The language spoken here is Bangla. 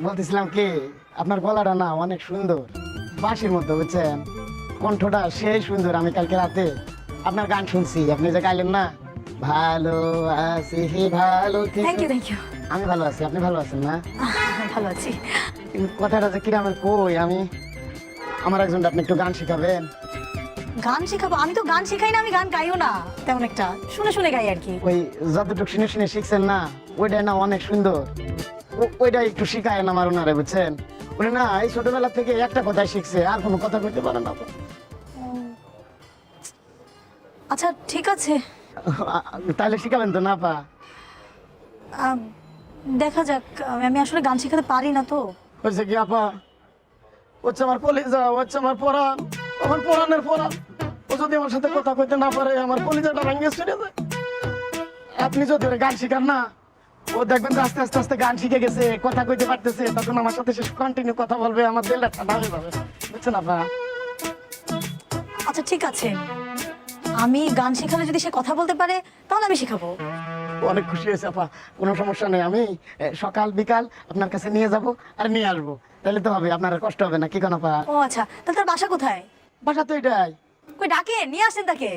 বলতেছিলাম কি, আপনার গলাটা না অনেক সুন্দর, বাঁশির মতো, বুঝছেন? কণ্ঠটা সেই সুন্দর। আমি কালকে রাতে আপনার গান শুনছি, আপনি যে গাইলেন না, ভালো আছি ভালো থ্যাংক ইউ থ্যাংক ইউ। আমি ভালো আছি, আপনি ভালো আছেন না? ভালো আছি। কিন্তু কথাটা যে কিরামের কই আমি, আমার একজন আপনি একটু গান শিখাবেন? গান শেখাবো? আমি তো গান শেখাই না, আমি গান গাইও না তেমন একটা, শুনে শুনে গাই আর কি। ওই যতটুকু শুনে শুনে শিখছেন না, ওইটাই না অনেক সুন্দর। ওইটা একটু শিখায় না আমার ওনারে, বুঝছেন? উনি না এই ছোটবেলা থেকে একটা কথাই শিখছে, আর কোনো কথা বলতে পারে না। আচ্ছা ঠিক আছে, তাহলে শিখাবেন তো না পা? আম, দেখা যাক। আমি আসলে গান শেখাতে পারি না তো। হয়েছে কি আপা, হচ্ছে আমার কলিজা, হচ্ছে আমার পরাণ, আমার পরাণের পরাণ। ও যদি আমার সাথে কথা কইতে না পারে, আমার কলিজাটা ভেঙে ছুটে যায়। আপনি যদি ওরে গান শিখান না, ও দেখবেন যে আস্তে আস্তে আস্তে গান শিখে গেছে, কথা কইতে পারতেছে, তখন আমার সাথে সে কন্টিনিউ কথা বলবে, আমার দিলটা ঠান্ডা হয়ে যাবে, বুঝছেন আপা? আচ্ছা ঠিক আছে, আমি গান শেখালে যদি সে কথা বলতে পারে তাহলে আমি শেখাবো। অনেক খুশি হয়েছে আপা, কোনো সমস্যা নেই। আমি সকাল বিকাল আপনার কাছে নিয়ে যাব আর নিয়ে আসবো, তাহলে তো হবে, আপনার আর কষ্ট হবে না, কি কোন আপা? ও আচ্ছা, তাহলে তার বাসা কোথায়? বাসা তো এটাই। কই ডাকে নিয়ে আসেন তাকে।